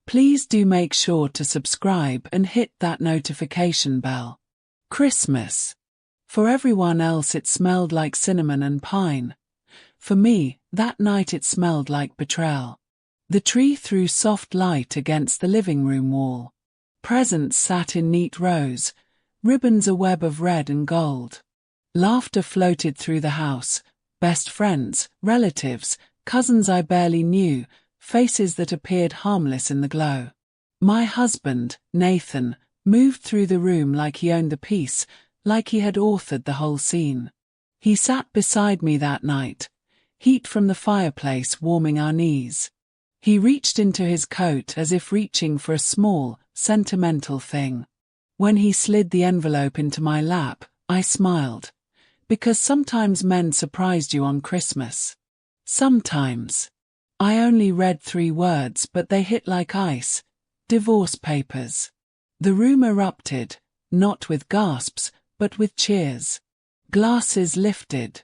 Please do make sure to subscribe and hit that notification bell. Christmas. For everyone else it smelled like cinnamon and pine. For me, that night it smelled like betrayal. The tree threw soft light against the living room wall. Presents sat in neat rows, ribbons a web of red and gold. Laughter floated through the house, best friends, relatives, cousins I barely knew, faces that appeared harmless in the glow. My husband, Nathan, moved through the room like he owned the piece, like he had authored the whole scene. He sat beside me that night, heat from the fireplace warming our knees. He reached into his coat as if reaching for a small, sentimental thing. When he slid the envelope into my lap, I smiled. Because sometimes men surprised you on Christmas. Sometimes. I only read 3 words, but they hit like ice. Divorce papers. The room erupted, not with gasps, but with cheers. Glasses lifted.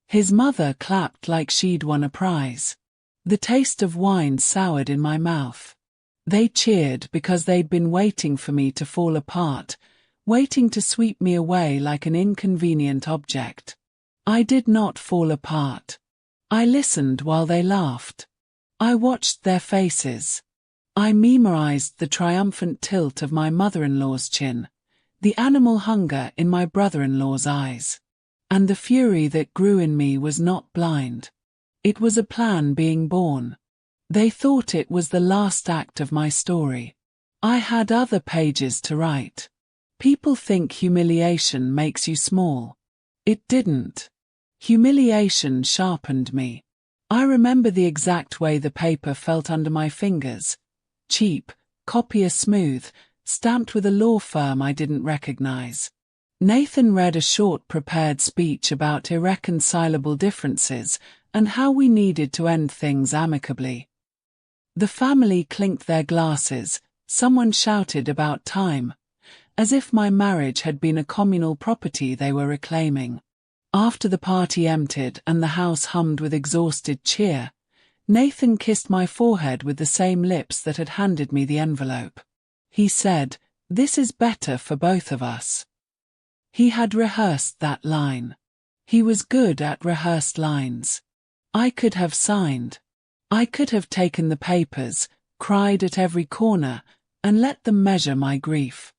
His mother clapped like she'd won a prize. The taste of wine soured in my mouth. They cheered because they'd been waiting for me to fall apart, waiting to sweep me away like an inconvenient object. I did not fall apart. I listened while they laughed. I watched their faces. I memorized the triumphant tilt of my mother-in-law's chin, the animal hunger in my brother-in-law's eyes. And the fury that grew in me was not blind. It was a plan being born. They thought it was the last act of my story. I had other pages to write. People think humiliation makes you small. It didn't. Humiliation sharpened me. I remember the exact way the paper felt under my fingers. Cheap, copier smooth, stamped with a law firm I didn't recognize. Nathan read a short prepared speech about irreconcilable differences and how we needed to end things amicably. The family clinked their glasses, someone shouted about time, as if my marriage had been a communal property they were reclaiming. After the party emptied and the house hummed with exhausted cheer, Nathan kissed my forehead with the same lips that had handed me the envelope. He said, "This is better for both of us." He had rehearsed that line. He was good at rehearsed lines. I could have signed. I could have taken the papers, cried at every corner, and let them measure my grief.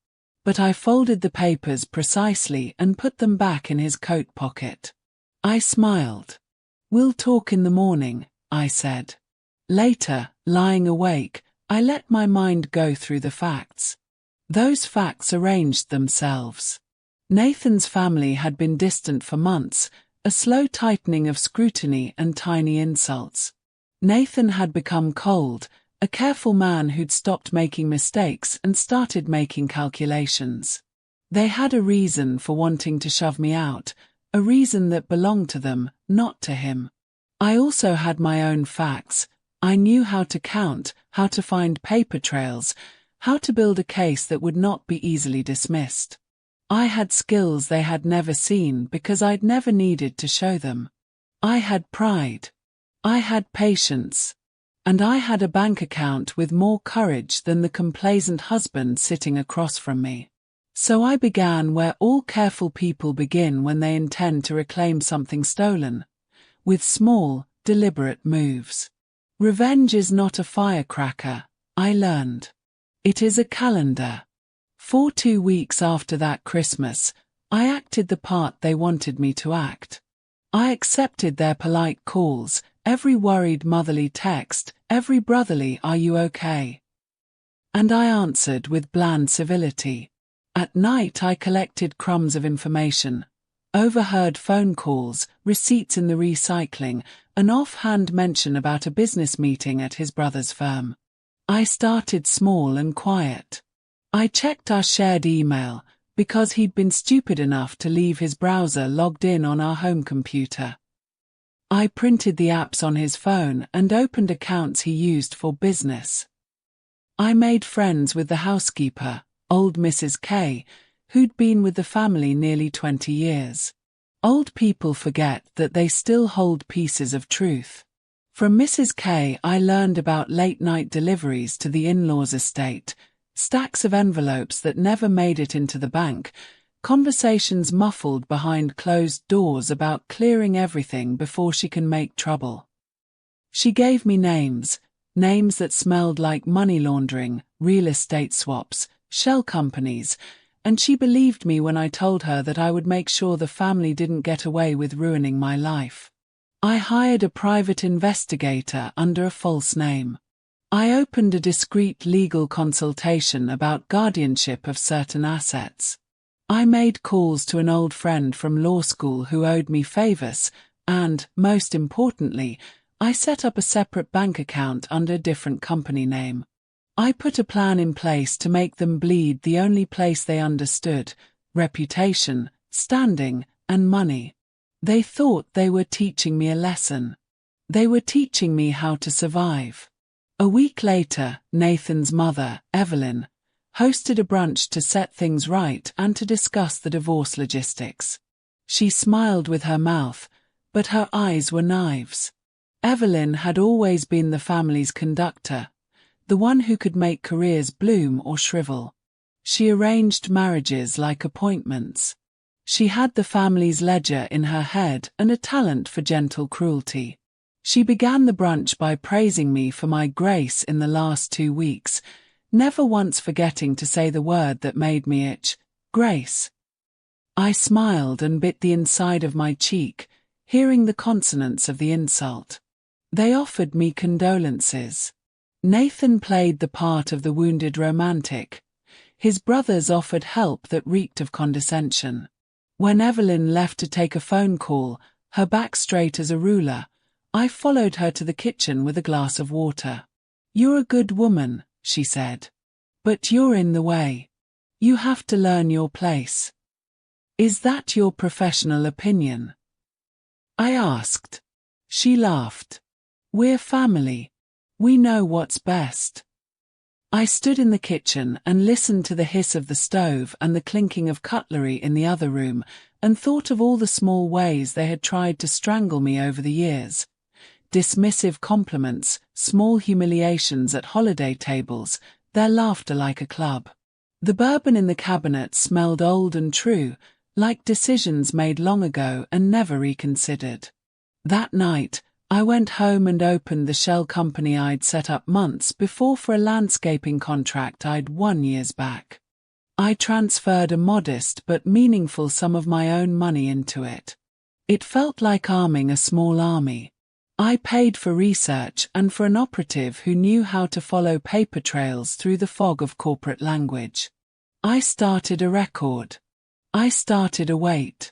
But I folded the papers precisely and put them back in his coat pocket. I smiled. "We'll talk in the morning," I said. Later, lying awake, I let my mind go through the facts. Those facts arranged themselves. Nathan's family had been distant for months, a slow tightening of scrutiny and tiny insults. Nathan had become cold, a careful man who'd stopped making mistakes and started making calculations. They had a reason for wanting to shove me out, a reason that belonged to them, not to him. I also had my own facts. I knew how to count, how to find paper trails, how to build a case that would not be easily dismissed. I had skills they had never seen because I'd never needed to show them. I had pride. I had patience. And I had a bank account with more courage than the complacent husband sitting across from me. So I began where all careful people begin when they intend to reclaim something stolen, with small, deliberate moves. Revenge is not a firecracker, I learned. It is a calendar. For 2 weeks after that Christmas, I acted the part they wanted me to act. I accepted their polite calls, every worried motherly text, every brotherly "Are you okay?" And I answered with bland civility. At night I collected crumbs of information, overheard phone calls, receipts in the recycling, an offhand mention about a business meeting at his brother's firm. I started small and quiet. I checked our shared email, because he'd been stupid enough to leave his browser logged in on our home computer. I printed the apps on his phone and opened accounts he used for business. I made friends with the housekeeper, old Mrs. K, who'd been with the family nearly 20 years. Old people forget that they still hold pieces of truth. From Mrs. K, I learned about late-night deliveries to the in-laws' estate, stacks of envelopes that never made it into the bank, conversations muffled behind closed doors about clearing everything before she can make trouble. She gave me names that smelled like money laundering, real estate swaps, shell companies, and she believed me when I told her that I would make sure the family didn't get away with ruining my life. I hired a private investigator under a false name. I opened a discreet legal consultation about guardianship of certain assets. I made calls to an old friend from law school who owed me favors, and, most importantly, I set up a separate bank account under a different company name. I put a plan in place to make them bleed the only place they understood: reputation, standing, and money. They thought they were teaching me a lesson. They were teaching me how to survive. A week later, Nathan's mother, Evelyn, hosted a brunch to set things right and to discuss the divorce logistics. She smiled with her mouth, but her eyes were knives. Evelyn had always been the family's conductor, the one who could make careers bloom or shrivel. She arranged marriages like appointments. She had the family's ledger in her head and a talent for gentle cruelty. She began the brunch by praising me for my grace in the last 2 weeks, never once forgetting to say the word that made me itch: grace. I smiled and bit the inside of my cheek, hearing the consonants of the insult. They offered me condolences. Nathan played the part of the wounded romantic. His brothers offered help that reeked of condescension. When Evelyn left to take a phone call, her back straight as a ruler, I followed her to the kitchen with a glass of water. "You're a good woman," she said. "But you're in the way. You have to learn your place." "Is that your professional opinion?" I asked. She laughed. "We're family. We know what's best." I stood in the kitchen and listened to the hiss of the stove and the clinking of cutlery in the other room, and thought of all the small ways they had tried to strangle me over the years. Dismissive compliments, small humiliations at holiday tables, their laughter like a club. The bourbon in the cabinet smelled old and true, like decisions made long ago and never reconsidered. That night, I went home and opened the shell company I'd set up months before for a landscaping contract I'd won years back. I transferred a modest but meaningful sum of my own money into it. It felt like arming a small army. I paid for research and for an operative who knew how to follow paper trails through the fog of corporate language. I started a record. I started a weight.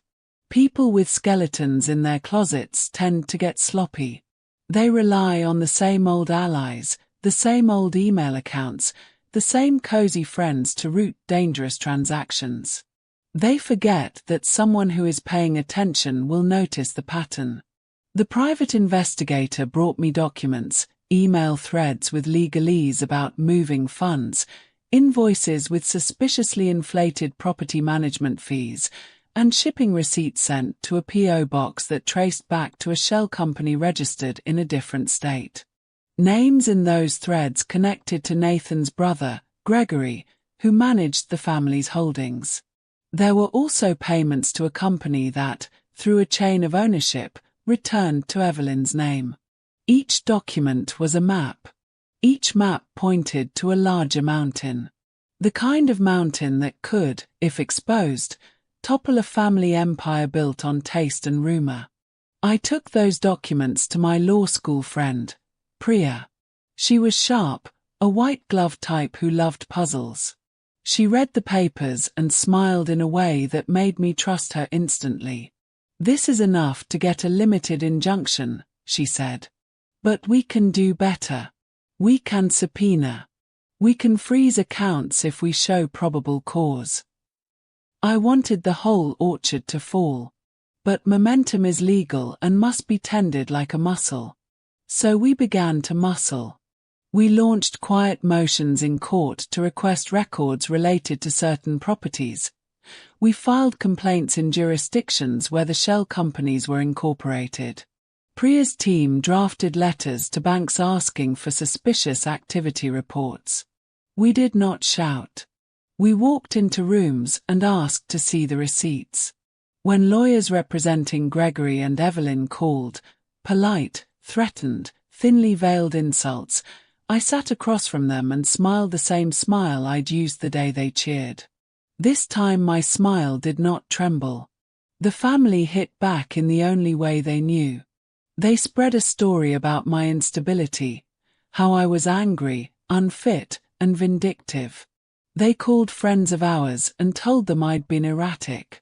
People with skeletons in their closets tend to get sloppy. They rely on the same old allies, the same old email accounts, the same cozy friends to route dangerous transactions. They forget that someone who is paying attention will notice the pattern. The private investigator brought me documents, email threads with legalese about moving funds, invoices with suspiciously inflated property management fees, and shipping receipts sent to a P.O. box that traced back to a shell company registered in a different state. Names in those threads connected to Nathan's brother, Gregory, who managed the family's holdings. There were also payments to a company that, through a chain of ownership, returned to Evelyn's name. Each document was a map. Each map pointed to a larger mountain. The kind of mountain that could, if exposed, topple a family empire built on taste and rumor. I took those documents to my law school friend, Priya. She was sharp, a white-gloved type who loved puzzles. She read the papers and smiled in a way that made me trust her instantly. "This is enough to get a limited injunction," she said. "But we can do better. We can subpoena. We can freeze accounts if we show probable cause." I wanted the whole orchard to fall. But momentum is legal and must be tended like a muscle. So we began to muscle. We launched quiet motions in court to request records related to certain properties. We filed complaints in jurisdictions where the shell companies were incorporated. Priya's team drafted letters to banks asking for suspicious activity reports. We did not shout. We walked into rooms and asked to see the receipts. When lawyers representing Gregory and Evelyn called, polite, threatened, thinly veiled insults, I sat across from them and smiled the same smile I'd used the day they cheered. This time my smile did not tremble. The family hit back in the only way they knew. They spread a story about my instability, how I was angry, unfit, and vindictive. They called friends of ours and told them I'd been erratic.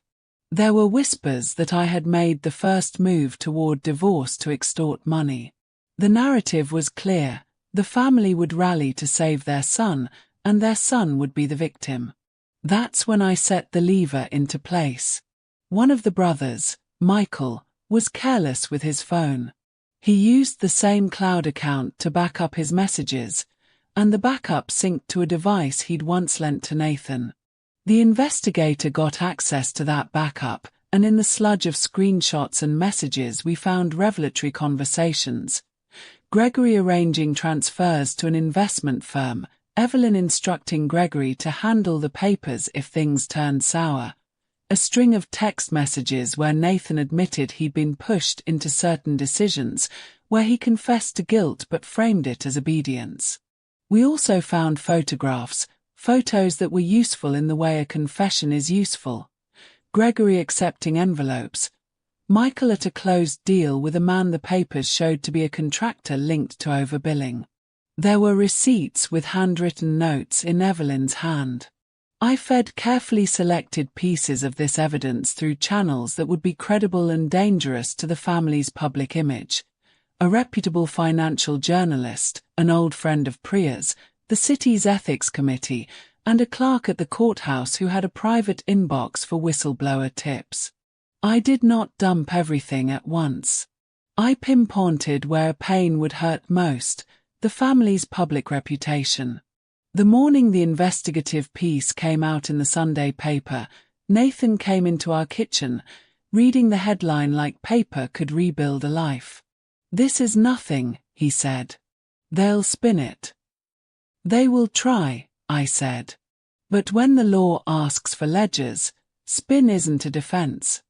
There were whispers that I had made the first move toward divorce to extort money. The narrative was clear: the family would rally to save their son, and their son would be the victim. That's when I set the lever into place. One of the brothers, Michael, was careless with his phone. He used the same cloud account to back up his messages, and the backup synced to a device he'd once lent to Nathan. The investigator got access to that backup, and in the sludge of screenshots and messages we found revelatory conversations. Gregory arranging transfers to an investment firm, Evelyn instructing Gregory to handle the papers if things turned sour. A string of text messages where Nathan admitted he'd been pushed into certain decisions, where he confessed to guilt but framed it as obedience. We also found photographs, photos that were useful in the way a confession is useful. Gregory accepting envelopes. Michael at a closed deal with a man the papers showed to be a contractor linked to overbilling. There were receipts with handwritten notes in Evelyn's hand. I fed carefully selected pieces of this evidence through channels that would be credible and dangerous to the family's public image. A reputable financial journalist, an old friend of Priya's, the city's ethics committee, and a clerk at the courthouse who had a private inbox for whistleblower tips. I did not dump everything at once. I pinpointed where pain would hurt most: the family's public reputation. The morning the investigative piece came out in the Sunday paper, Nathan came into our kitchen, reading the headline like paper could rebuild a life. "This is nothing," he said. "They'll spin it." "They will try," I said. "But when the law asks for ledgers, spin isn't a defense."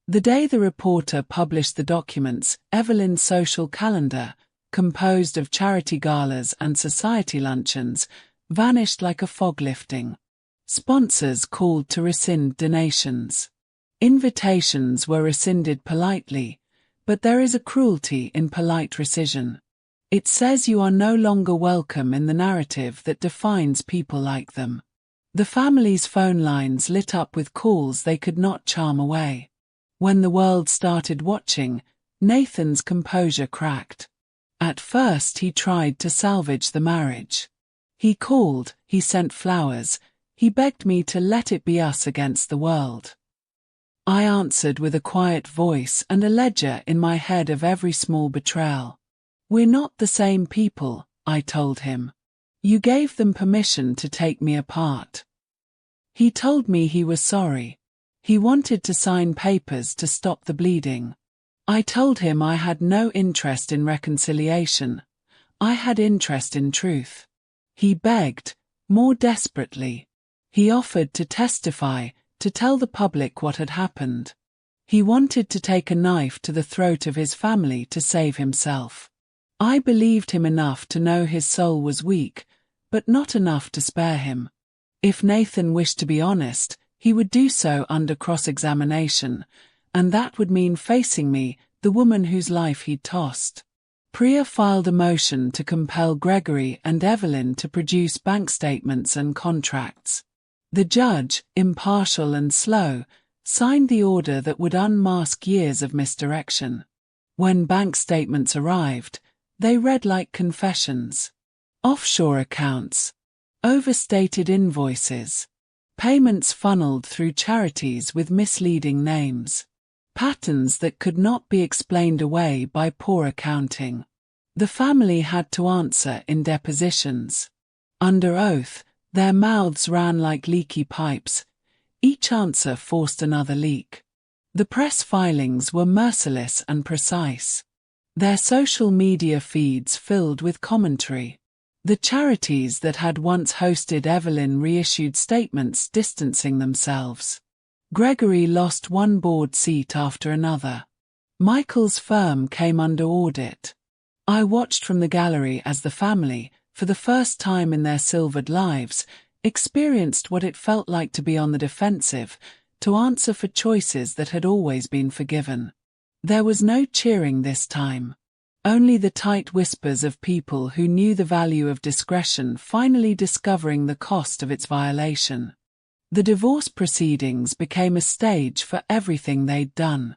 The day the reporter published the documents, Evelyn's social calendar, composed of charity galas and society luncheons, vanished like a fog lifting. Sponsors called to rescind donations. Invitations were rescinded politely, but there is a cruelty in polite rescission. It says you are no longer welcome in the narrative that defines people like them. The family's phone lines lit up with calls they could not charm away. When the world started watching, Nathan's composure cracked. At first he tried to salvage the marriage. He called, he sent flowers, he begged me to let it be us against the world. I answered with a quiet voice and a ledger in my head of every small betrayal. "We're not the same people," I told him. "You gave them permission to take me apart." He told me he was sorry. He wanted to sign papers to stop the bleeding. I told him I had no interest in reconciliation. I had interest in truth. He begged, more desperately. He offered to testify, to tell the public what had happened. He wanted to take a knife to the throat of his family to save himself. I believed him enough to know his soul was weak, but not enough to spare him. If Nathan wished to be honest, he would do so under cross-examination, and that would mean facing me, the woman whose life he'd tossed. Priya filed a motion to compel Gregory and Evelyn to produce bank statements and contracts. The judge, impartial and slow, signed the order that would unmask years of misdirection. When bank statements arrived, they read like confessions. Offshore accounts, overstated invoices, payments funneled through charities with misleading names, patterns that could not be explained away by poor accounting. The family had to answer in depositions. Under oath, their mouths ran like leaky pipes. Each answer forced another leak. The press filings were merciless and precise. their social media feeds filled with commentary. The charities that had once hosted Evelyn reissued statements distancing themselves. Gregory lost one board seat after another. Michael's firm came under audit. I watched from the gallery as the family, for the first time in their silvered lives, experienced what it felt like to be on the defensive, to answer for choices that had always been forgiven. There was no cheering this time. Only the tight whispers of people who knew the value of discretion finally discovering the cost of its violation. The divorce proceedings became a stage for everything they'd done.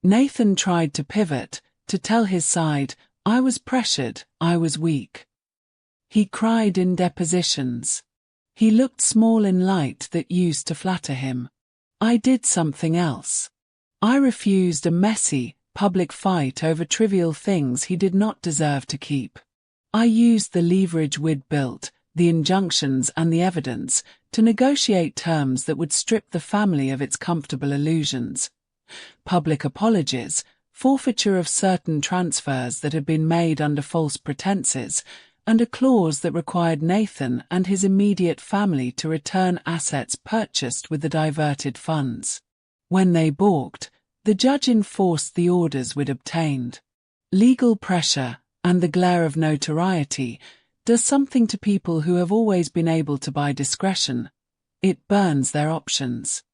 Nathan tried to pivot, to tell his side, "I was pressured, I was weak." He cried in depositions. He looked small in light that used to flatter him. I did something else. I refused a messy, public fight over trivial things he did not deserve to keep. I used the leverage we'd built, the injunctions and the evidence, to negotiate terms that would strip the family of its comfortable illusions. Public apologies, forfeiture of certain transfers that had been made under false pretenses, and a clause that required Nathan and his immediate family to return assets purchased with the diverted funds. When they balked, the judge enforced the orders we'd obtained. Legal pressure, and the glare of notoriety, does something to people who have always been able to buy discretion. It burns their options.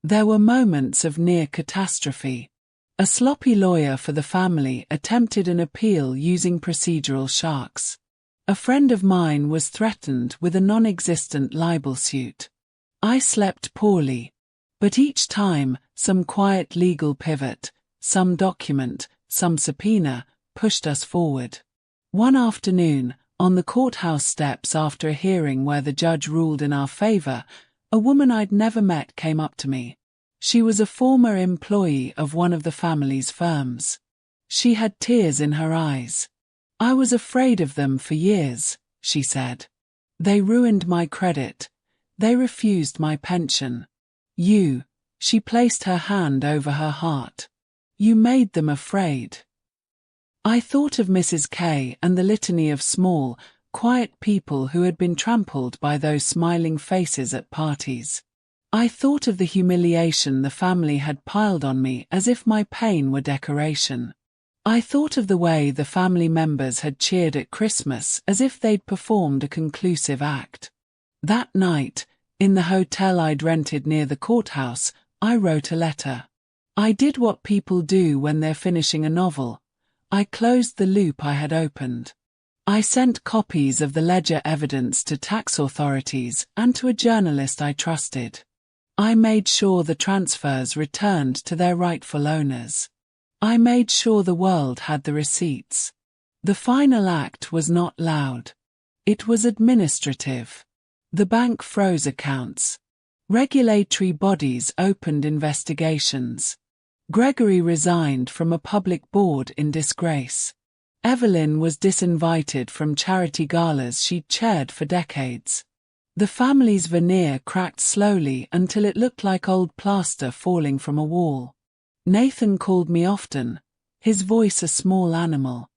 There were moments of near catastrophe. A sloppy lawyer for the family attempted an appeal using procedural sharks. A friend of mine was threatened with a non-existent libel suit. I slept poorly. But each time, some quiet legal pivot, some document, some subpoena, pushed us forward. One afternoon, on the courthouse steps after a hearing where the judge ruled in our favor, a woman I'd never met came up to me. She was a former employee of one of the family's firms. She had tears in her eyes. "I was afraid of them for years," she said. "They ruined my credit. They refused my pension. You," she placed her hand over her heart, "you made them afraid." I thought of Mrs. K and the litany of small, quiet people who had been trampled by those smiling faces at parties. I thought of the humiliation the family had piled on me as if my pain were decoration. I thought of the way the family members had cheered at Christmas as if they'd performed a conclusive act. That night, in the hotel I'd rented near the courthouse, I wrote a letter. I did what people do when they're finishing a novel. I closed the loop I had opened. I sent copies of the ledger evidence to tax authorities and to a journalist I trusted. I made sure the transfers returned to their rightful owners. I made sure the world had the receipts. The final act was not loud. It was administrative. The bank froze accounts. Regulatory bodies opened investigations. Gregory resigned from a public board in disgrace. Evelyn was disinvited from charity galas she'd chaired for decades. The family's veneer cracked slowly until it looked like old plaster falling from a wall. Nathan called me often, his voice a small animal.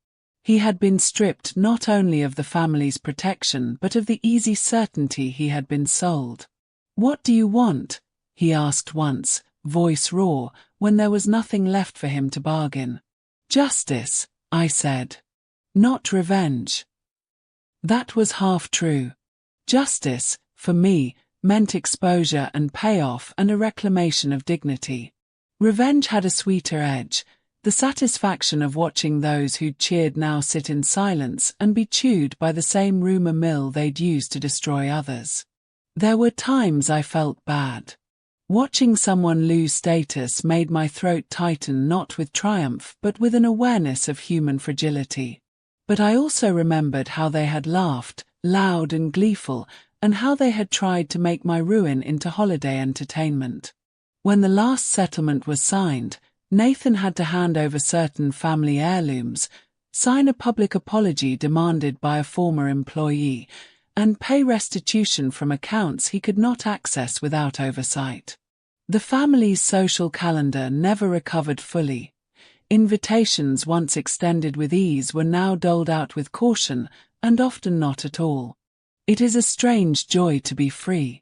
He had been stripped not only of the family's protection but of the easy certainty he had been sold. "What do you want?" he asked once, voice raw, when there was nothing left for him to bargain. "Justice," I said. "Not revenge." That was half true. Justice, for me, meant exposure and payoff and a reclamation of dignity. Revenge had a sweeter edge, the satisfaction of watching those who'd cheered now sit in silence and be chewed by the same rumor mill they'd used to destroy others. There were times I felt bad. Watching someone lose status made my throat tighten not with triumph but with an awareness of human fragility. But I also remembered how they had laughed, loud and gleeful, and how they had tried to make my ruin into holiday entertainment. When the last settlement was signed, Nathan had to hand over certain family heirlooms, sign a public apology demanded by a former employee, and pay restitution from accounts he could not access without oversight. The family's social calendar never recovered fully. Invitations once extended with ease were now doled out with caution, and often not at all. It is a strange joy to be free.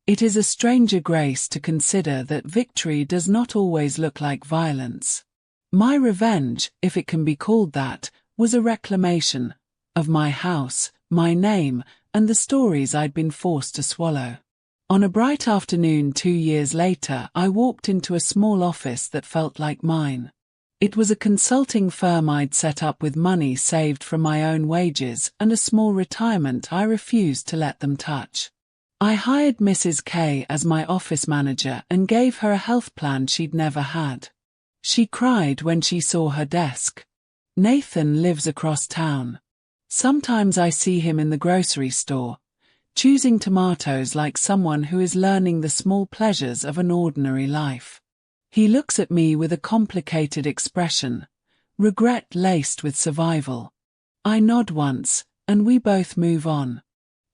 It is a stranger grace to consider that victory does not always look like violence. My revenge, if it can be called that, was a reclamation of my house, my name, and the stories I'd been forced to swallow. On a bright afternoon 2 years later, I walked into a small office that felt like mine. It was a consulting firm I'd set up with money saved from my own wages and a small retirement I refused to let them touch. I hired Mrs. K as my office manager and gave her a health plan she'd never had. She cried when she saw her desk. Nathan lives across town. Sometimes I see him in the grocery store, choosing tomatoes like someone who is learning the small pleasures of an ordinary life. He looks at me with a complicated expression, regret laced with survival. I nod once, and we both move on.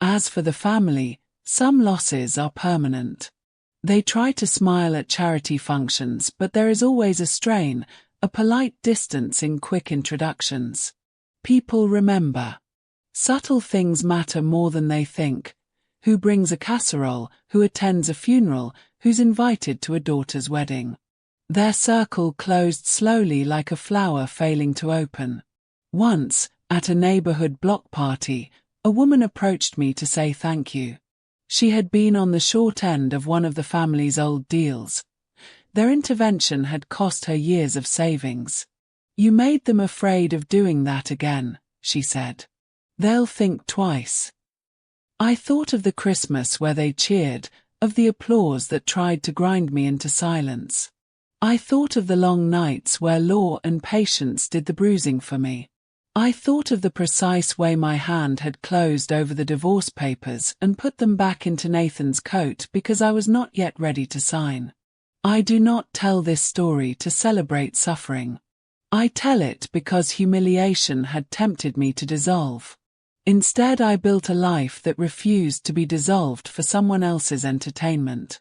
As for the family, some losses are permanent. They try to smile at charity functions, but there is always a strain, a polite distance in quick introductions. People remember. Subtle things matter more than they think. Who brings a casserole, who attends a funeral, who's invited to a daughter's wedding. Their circle closed slowly like a flower failing to open. Once, at a neighborhood block party, a woman approached me to say thank you. She had been on the short end of one of the family's old deals. Their intervention had cost her years of savings. You made them afraid of doing that again, she said. They'll think twice. I thought of the Christmas where they cheered, of the applause that tried to grind me into silence. I thought of the long nights where law and patience did the bruising for me. I thought of the precise way my hand had closed over the divorce papers and put them back into Nathan's coat because I was not yet ready to sign. I do not tell this story to celebrate suffering. I tell it because humiliation had tempted me to dissolve. Instead, I built a life that refused to be dissolved for someone else's entertainment.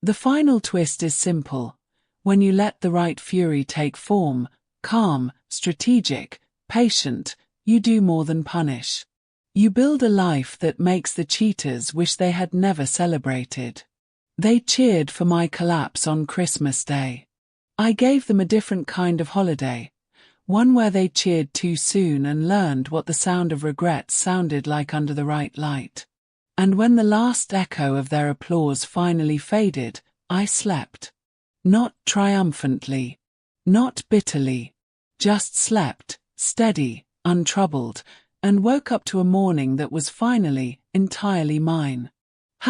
The final twist is simple. When you let the right fury take form, calm, strategic, patient, you do more than punish. You build a life that makes the cheaters wish they had never celebrated. They cheered for my collapse on Christmas Day. I gave them a different kind of holiday. One where they cheered too soon and learned what the sound of regret sounded like under the right light. And when the last echo of their applause finally faded, I slept. Not triumphantly. Not bitterly. Just slept, steady, untroubled, and woke up to a morning that was finally, entirely mine.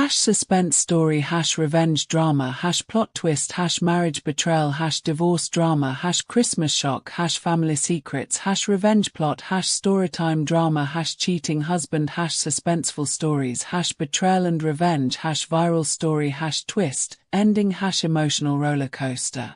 #suspense story #revenge drama #plot twist #marriage betrayal #divorce drama #Christmas shock #family secrets #revenge plot #storytime drama #cheating husband #suspenseful stories #betrayal and revenge #viral story #twist ending #emotional roller coaster.